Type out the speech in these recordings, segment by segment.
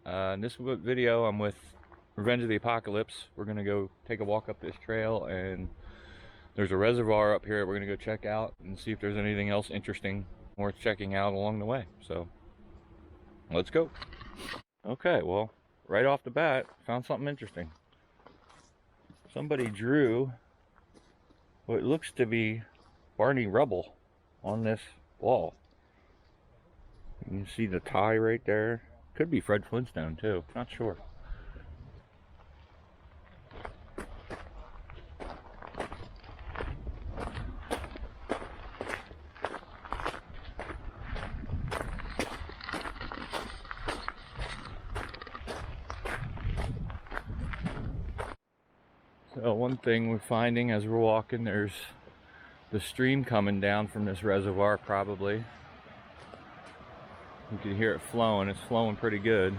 In this video, I'm with Revenge of the Apacalypse. We're gonna go take a walk up this trail, and there's a reservoir up here we're gonna go check out and see if there's anything else interesting worth checking out along the way. So, let's go. Okay, well, right off the bat, found something interesting. Somebody drew what looks to be Barney rubble on this wall. You can see the tie right there. Could be Fred Flintstone too, not sure. So one thing we're finding as we're walking, there's the stream coming down from this reservoir probably. You can hear it flowing. It's flowing pretty good.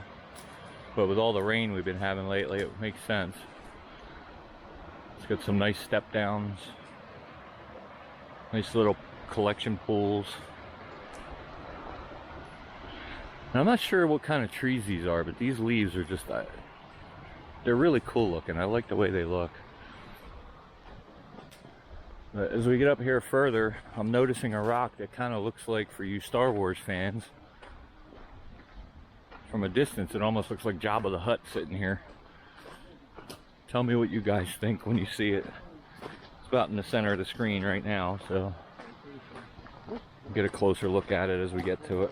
But with all the rain we've been having lately, it makes sense. It's got some nice step downs. Nice little collection pools. And I'm not sure what kind of trees these are, but these leaves are just, they're really cool looking. I like the way they look. But as we get up here further, I'm noticing a rock that kind of looks like, for you Star Wars fans, from a distance, it almost looks like Jabba the Hutt sitting here. Tell me what you guys think when you see it. It's about in the center of the screen right now, so we'll get a closer look at it as we get to it.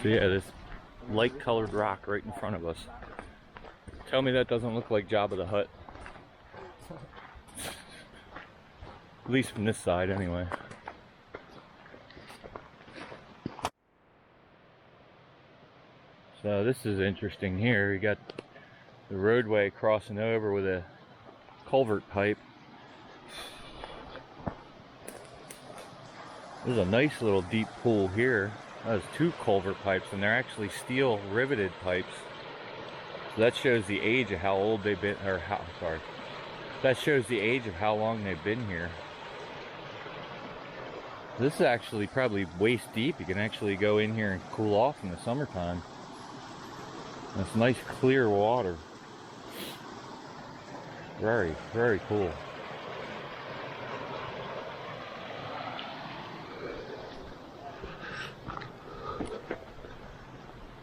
So yeah, this light colored rock right in front of us. Tell me that doesn't look like Jabba the Hutt. At least from this side, anyway. So this is interesting here. You got the roadway crossing over with a culvert pipe. There's a nice little deep pool here. There's two culvert pipes, and they're actually steel riveted pipes. So that shows the age of how old they've been, or how, sorry. That shows the age of how long they've been here. This is actually probably waist deep. You can actually go in here and cool off in the summertime. And it's nice clear water. Very, very cool.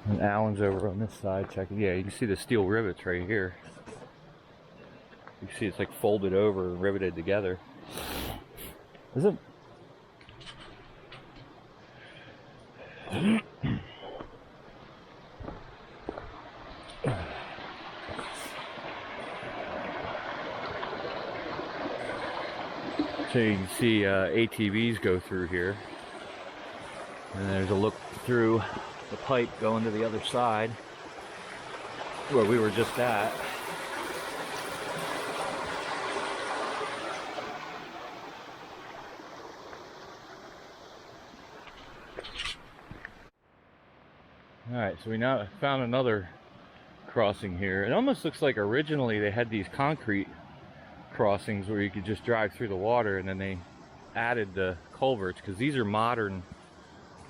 And Alan's over on this side checking. Yeah, you can see the steel rivets right here. You can see it's like folded over and riveted together. Is it? So you can see ATVs go through here. And there's a look through the pipe going to the other side where we were just at. Alright, so we now found another crossing here. It almost looks like originally they had these concrete crossings where you could just drive through the water, and then they added the culverts, because these are modern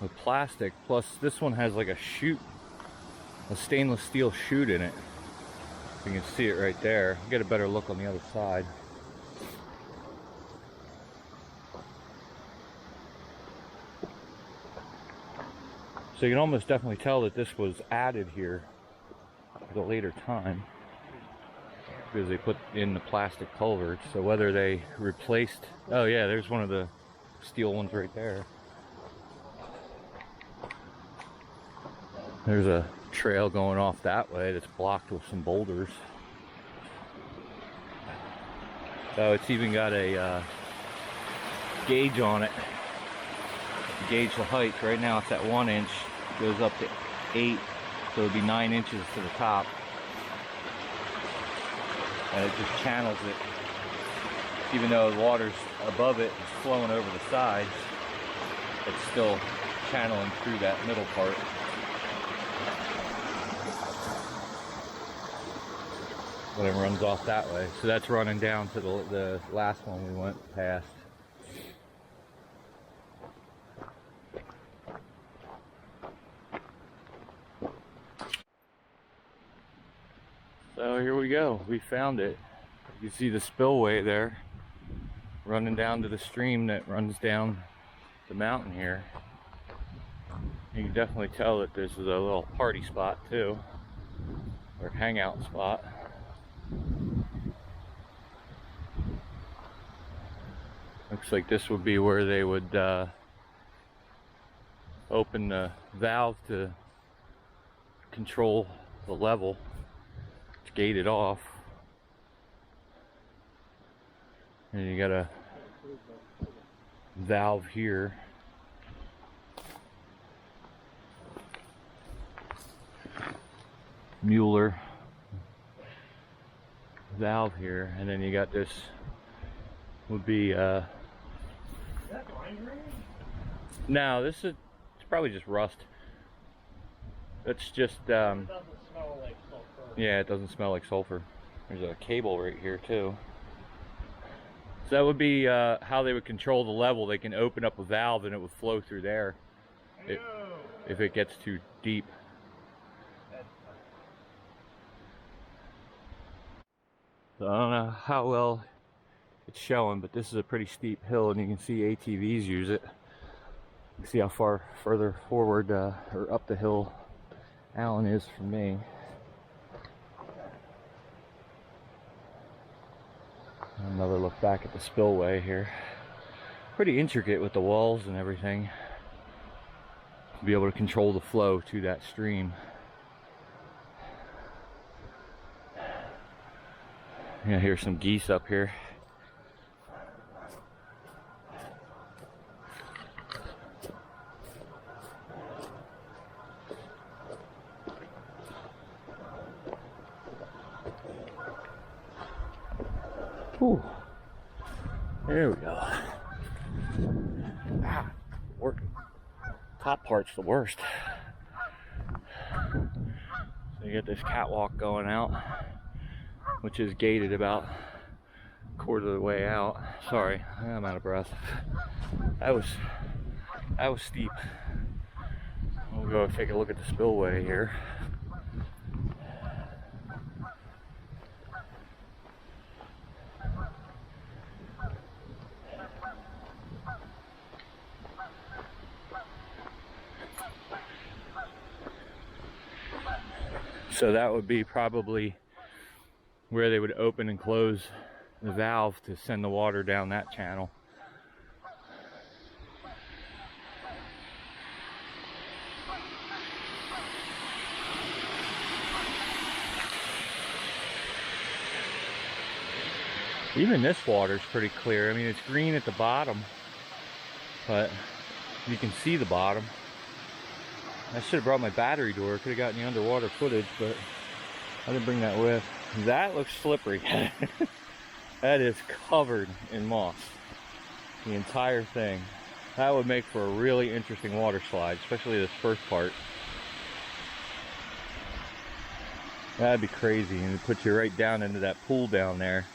with plastic. Plus this one has like a chute, a stainless steel chute in it. You can see it right there. Get a better look on the other side. So you can almost definitely tell that this was added here at a later time, because they put in the plastic culverts. So whether they replaced, oh yeah, there's one of the steel ones right there. There's a trail going off that way that's blocked with some boulders. So it's even got a gauge on it to gauge the height. Right now it's at 1 inch, goes up to 8, so it'd be 9 inches to the top. And it just channels it. Even though the water's above it, it's flowing over the sides, it's still channeling through that middle part. but it runs off that way. So that's running down to the last one we went past. So here we go. We found it. You see the spillway there running down to the stream that runs down the mountain here. You can definitely tell that this is a little party spot too, or hangout spot. Looks like this would be where they would open the valve to control the level. It's gated off. And you got a valve here. Mueller valve here, and then you got this would be no, this is, it's probably just rust. It's just it doesn't smell like sulfur. Yeah, it doesn't smell like sulfur. There's a cable right here too. So that would be how they would control the level. They can open up a valve and it would flow through there if it gets too deep. So I don't know how well it's showing, but this is a pretty steep hill and you can see ATVs use it. You can see how far further forward or up the hill Alan is from me. Another look back at the spillway here. Pretty intricate with the walls and everything. To be able to control the flow to that stream. Yeah, here's some geese up here. Ooh. There we go. Ah, top part's the worst. So you get this catwalk going out, which is gated about a quarter of the way out. Sorry, I'm out of breath. That was steep. We'll go take a look at the spillway here. So that would be probably where they would open and close the valve to send the water down that channel. Even this water is pretty clear. I mean, it's green at the bottom, but you can see the bottom. I should have brought my battery door. Could have gotten the underwater footage, but I didn't bring that with. That looks slippery. That is covered in moss. The entire thing. That would make for a really interesting water slide, especially this first part. That'd be crazy, and it puts you right down into that pool down there,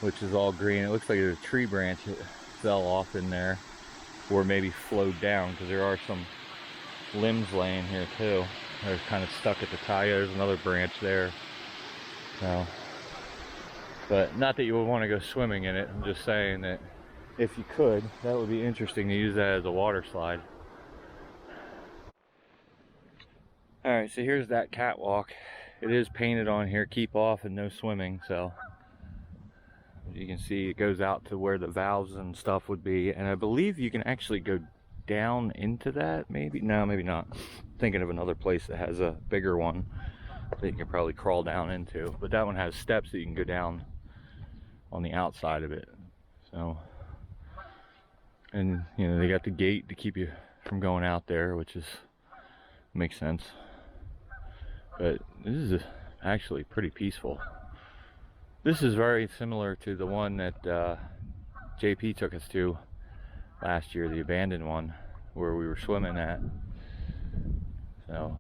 which is all green. It looks like there's a tree branch that fell off in there, or maybe flowed down, because there are some limbs laying here too. They're kind of stuck at the tie. There's another branch there. So, but not that you would want to go swimming in it. I'm just saying that if you could, that would be interesting to use that as a water slide. Alright, so here's that catwalk. It is painted on here, keep off and no swimming. So you can see it goes out to where the valves and stuff would be, and I believe you can actually go down into that. Maybe no, maybe not. Thinking of another place that has a bigger one that you can probably crawl down into, but that one has steps that you can go down on the outside of it. So, and you know, they got the gate to keep you from going out there, which is makes sense. But this is actually pretty peaceful. This is very similar to the one that JP took us to last year, the abandoned one where we were swimming at. So,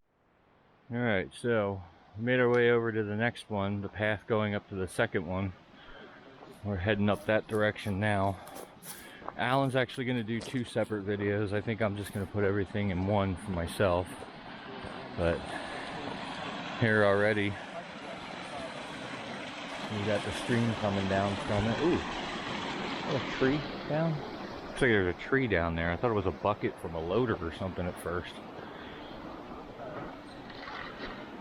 all right, so we made our way over to the next one, the path going up to the second one. We're heading up that direction now. Alan's actually going to do 2 separate videos. I think I'm just going to put everything in one for myself. But here already, we got the stream coming down from it. Ooh, a tree down? Looks like there's a tree down there. I thought it was a bucket from a loader or something at first.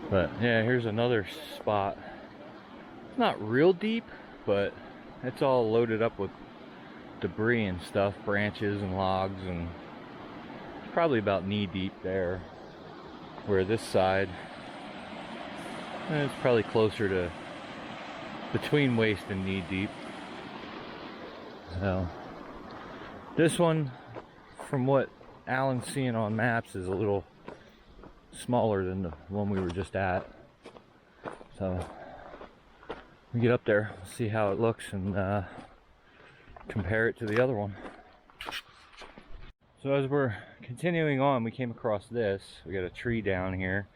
But yeah, here's another spot. It's not real deep, but it's all loaded up with debris and stuff, branches and logs, and it's probably about knee deep there. Where this side, it's probably closer to between waist and knee deep. So this one, from what Alan's seeing on maps, is a little smaller than the one we were just at. So we get up there, see how it looks, and compare it to the other one. So as we're continuing on, we came across this. We got a tree down here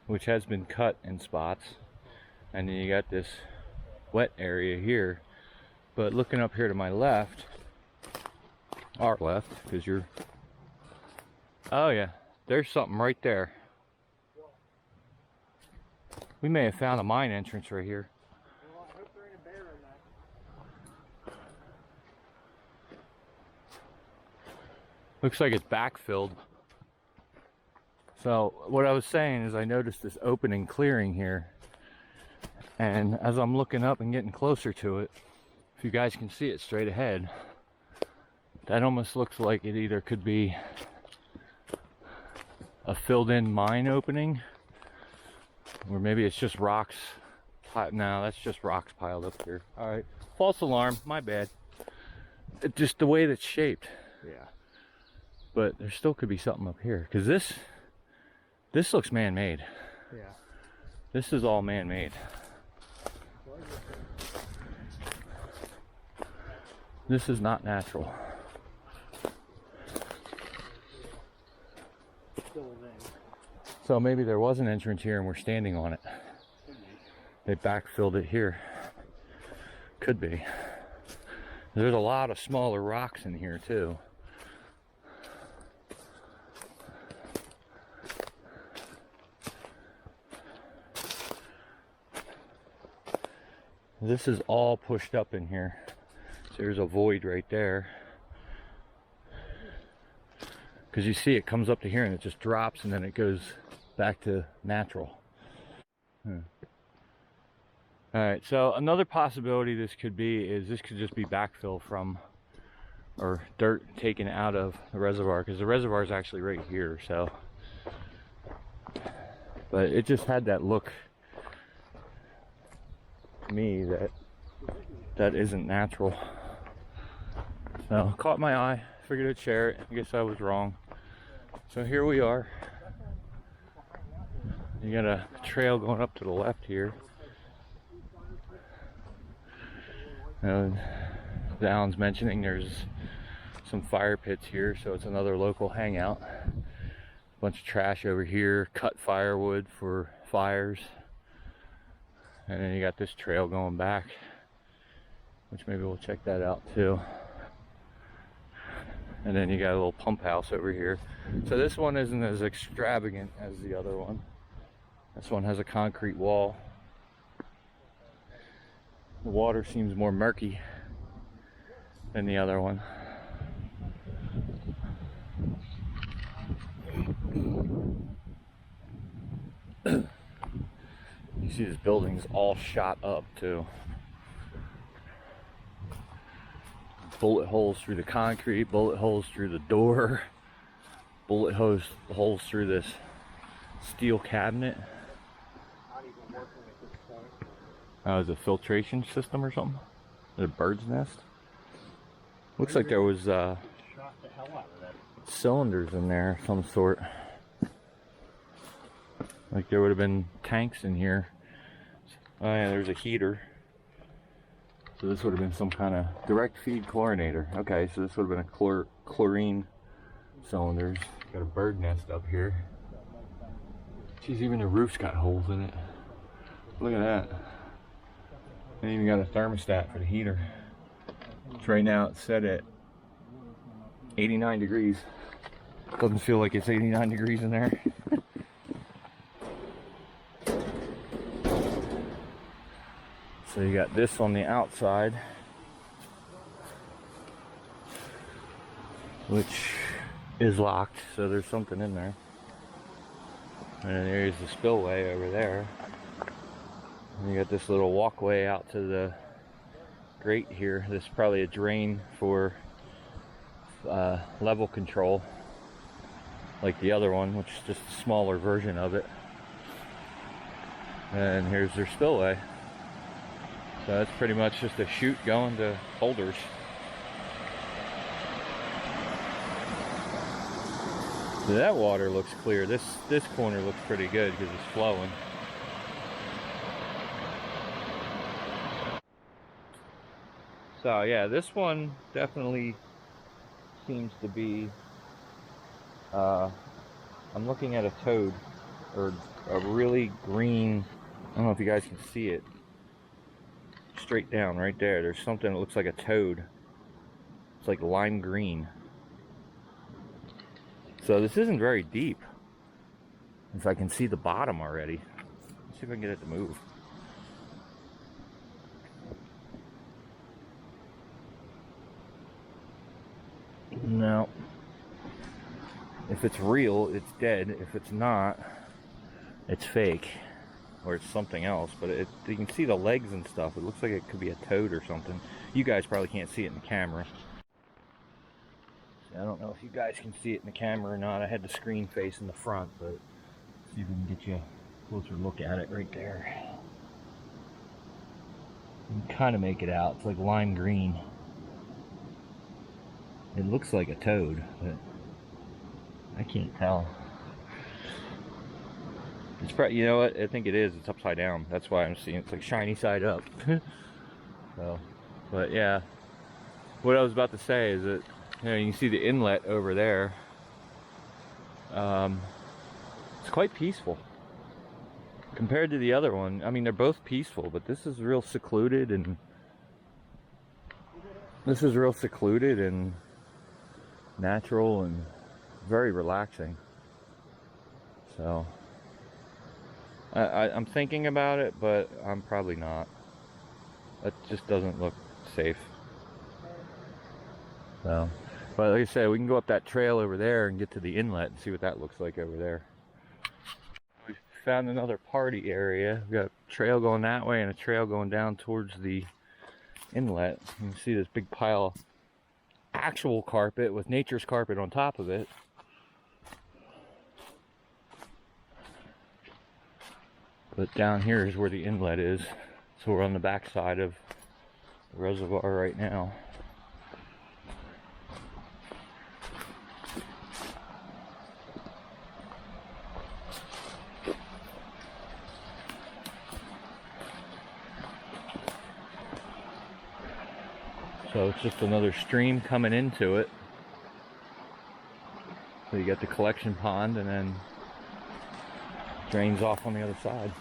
which has been cut in spots, and then you got this wet area here. But looking up here to my left, our left, because you're, oh yeah, there's something right there. We may have found a mine entrance right here. Well, I hope there ain't a bear in that. Looks like it's backfilled. So what I was saying is I noticed this opening clearing here, and as I'm looking up and getting closer to it, if you guys can see it straight ahead, that almost looks like it either could be a filled in mine opening, or maybe it's just rocks. No, that's just rocks piled up here. All right, false alarm, my bad. It's just the way that's shaped. Yeah. But there still could be something up here, because this looks man-made. Yeah. This is all man-made. This is not natural. So maybe there was an entrance here and we're standing on it. They backfilled it here. Could be. There's a lot of smaller rocks in here too. This is all pushed up in here. So there's a void right there. Because you see it comes up to here and it just drops and then it goes back to natural. Alright, so another possibility this could be is this could just be backfill from, or dirt taken out of the reservoir, because the reservoir is actually right here, so. But it just had that look to me that isn't natural. So caught my eye, figured I'd share it. I guess I was wrong. So here we are. You got a trail going up to the left here. As Alan's mentioning, there's some fire pits here, so it's another local hangout. A bunch of trash over here, cut firewood for fires. And then you got this trail going back, which maybe we'll check that out too. And then you got a little pump house over here. So this one isn't as extravagant as the other one. This one has a concrete wall. The water seems more murky than the other one. You see this building's all shot up too. Bullet holes through the concrete, bullet holes through the door, bullet holes through this steel cabinet. Not even working at this point. Oh, is it a filtration system or something? Is it a bird's nest? Looks like there was Shot the hell out of that. cylinders in there of some sort. Like there would have been tanks in here. Oh yeah, there's a heater. So this would have been some kind of direct feed chlorinator. Okay, so this would have been a chlorine cylinders. Got a bird nest up here. Geez, even the roof's got holes in it. Look at that. They even got a thermostat for the heater. Which right now it's set at 89 degrees. Doesn't feel like it's 89 degrees in there. So you got this on the outside, which is locked, so there's something in there. And then there's the spillway over there. And you got this little walkway out to the grate here. This is probably a drain for level control, like the other one, which is just a smaller version of it. And here's their spillway. So that's pretty much just a chute going to holders. So that water looks clear. This corner looks pretty good because it's flowing. So yeah, this one definitely seems to be, I'm looking at a toad, or a really green, I don't know if you guys can see it, straight down right there. There's something that looks like a toad. It's like lime green. So this isn't very deep. If I can see the bottom already. Let's see if I can get it to move. No. If it's real, it's dead. If it's not, it's fake. Or it's something else. But you can see the legs and stuff. It looks like it could be a toad or something. You guys probably can't see it in the camera. I don't know if you guys can see it in the camera or not. I had the screen face in the front, but see if we can get you a closer look at it right there. You can kind of make it out. It's like lime green. It looks like a toad, but I can't tell. It's probably, you know what? I think it is. It's upside down. That's why I'm seeing it's like shiny side up. So, but yeah. What I was about to say is that, you know, you can see the inlet over there. It's quite peaceful compared to the other one. I mean, they're both peaceful, but this is real secluded and natural and very relaxing. So I'm thinking about it, but I'm probably not. That just doesn't look safe. So, but like I said, we can go up that trail over there and get to the inlet and see what that looks like over there. We found another party area. We got a trail going that way and a trail going down towards the inlet. You can see this big pile of actual carpet with nature's carpet on top of it. But down here is where the inlet is. So we're on the back side of the reservoir right now. So it's just another stream coming into it. So you got the collection pond and then drains off on the other side.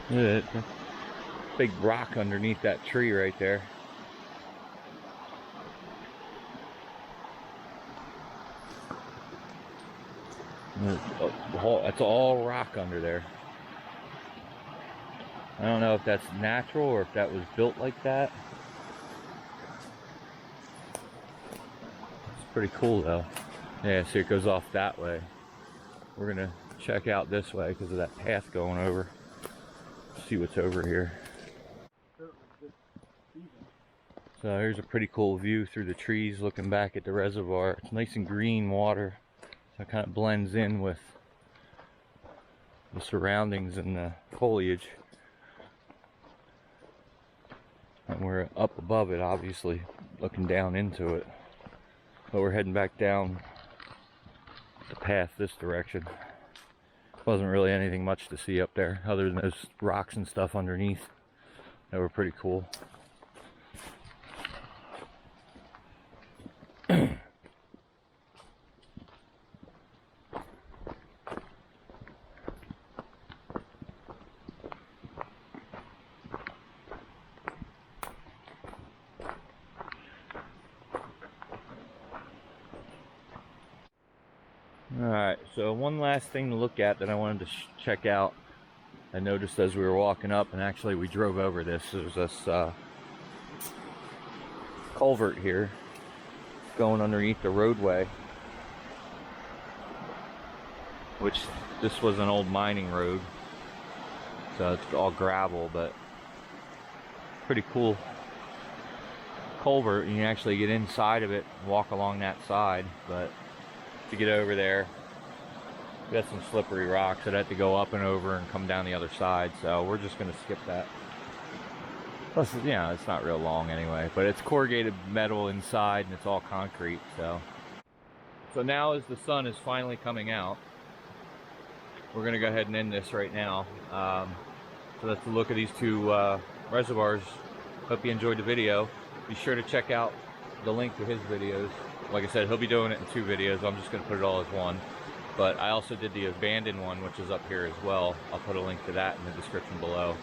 Look at it. Big rock underneath that tree right there. That's all rock under there. I don't know if that's natural or if that was built like that. It's pretty cool though. Yeah, see it goes off that way. We're gonna check out this way because of that path going over. See what's over here. So here's a pretty cool view through the trees looking back at the reservoir. It's nice and green water. So it kind of blends in with the surroundings and the foliage. And we're up above it, obviously, looking down into it. But we're heading back down the path this direction. Wasn't really anything much to see up there other than those rocks and stuff underneath. They were pretty cool. Alright, so one last thing to look at that I wanted to check out. I noticed as we were walking up, and actually we drove over this, there's this culvert here going underneath the roadway, which this was an old mining road, so it's all gravel, but pretty cool culvert. You can actually get inside of it and walk along that side, but to get over there, we got some slippery rocks. I'd have to go up and over and come down the other side, so we're just going to skip that. Plus, yeah, it's not real long anyway, but it's corrugated metal inside and it's all concrete. So now as the sun is finally coming out, we're going to go ahead and end this right now. So that's a look at these two reservoirs. Hope you enjoyed the video. Be sure to check out the link to his videos. Like I said, he'll be doing it in 2 videos. I'm just going to put it all as one. But I also did the abandoned one, which is up here as well. I'll put a link to that in the description below.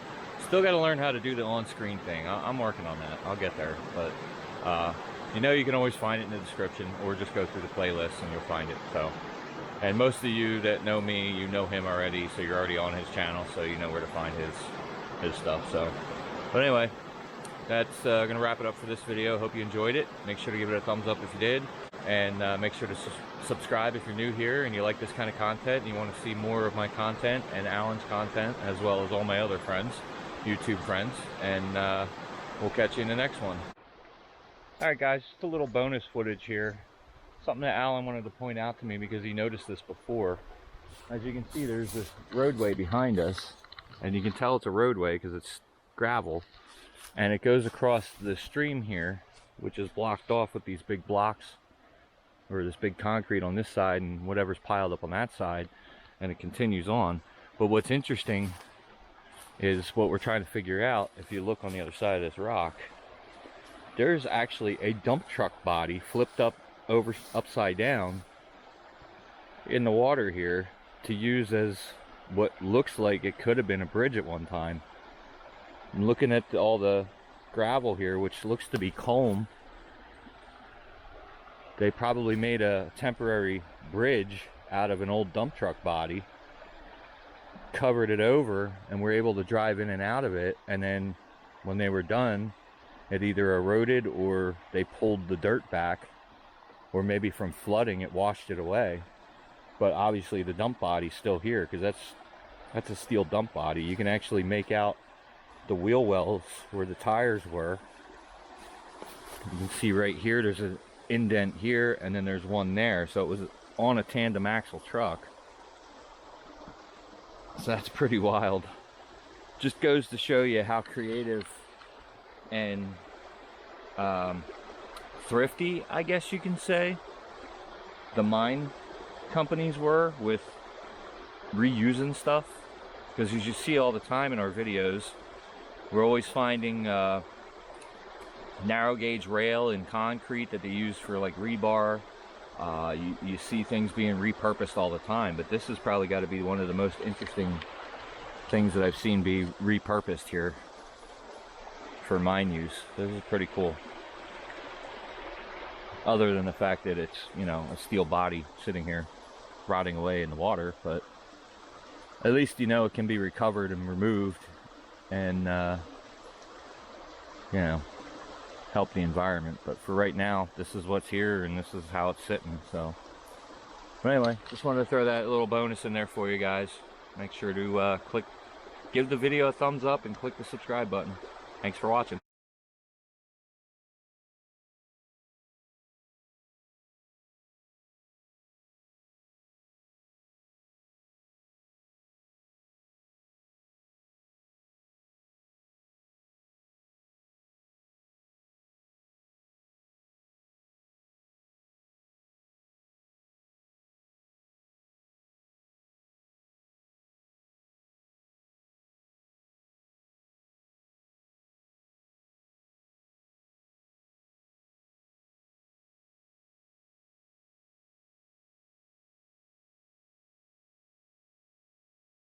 Still got to learn how to do the on-screen thing. I'm working on that. I'll get there. But you know, you can always find it in the description, or just go through the playlist and you'll find it. So, and most of you that know me, you know him already, so you're already on his channel, so you know where to find his stuff. So, but anyway, that's gonna wrap it up for this video. Hope you enjoyed it. Make sure to give it a thumbs up if you did, and make sure to subscribe if you're new here and you like this kind of content and you want to see more of my content and Alan's content, as well as all my other friends, YouTube friends. And we'll catch you in the next one. Alright guys, just a little bonus footage here. Something that Alan wanted to point out to me because he noticed this before. As you can see, there's this roadway behind us, and you can tell it's a roadway because it's gravel, and it goes across the stream here, which is blocked off with these big blocks, or this big concrete on this side and whatever's piled up on that side, and it continues on. But what's interesting is what we're trying to figure out. If you look on the other side of this rock, there's actually a dump truck body flipped up upside down in the water here to use as what looks like it could have been a bridge at one time. I'm looking at all the gravel here, which looks to be culm. They probably made a temporary bridge out of an old dump truck body, covered it over, and were able to drive in and out of it. And then when they were done, it either eroded or they pulled the dirt back, or maybe from flooding it washed it away. But obviously the dump body's still here, because that's a steel dump body. You can actually make out the wheel wells where the tires were. You can see right here there's an indent here, and then there's one there. So it was on a tandem axle truck. So that's pretty wild. Just goes to show you how creative and thrifty, I guess you can say, the mine companies were with reusing stuff. Because as you see all the time in our videos, we're always finding narrow gauge rail and concrete that they use for like rebar. You see things being repurposed all the time, but this has probably got to be one of the most interesting things that I've seen be repurposed here for mine use. This is pretty cool. Other than the fact that it's, you know, a steel body sitting here rotting away in the water, but at least you know it can be recovered and removed and you know, help the environment. But for right now, this is what's here and this is how it's sitting. So but anyway, just wanted to throw that little bonus in there for you guys. Make sure to give the video a thumbs up and click the subscribe button. Thanks for watching.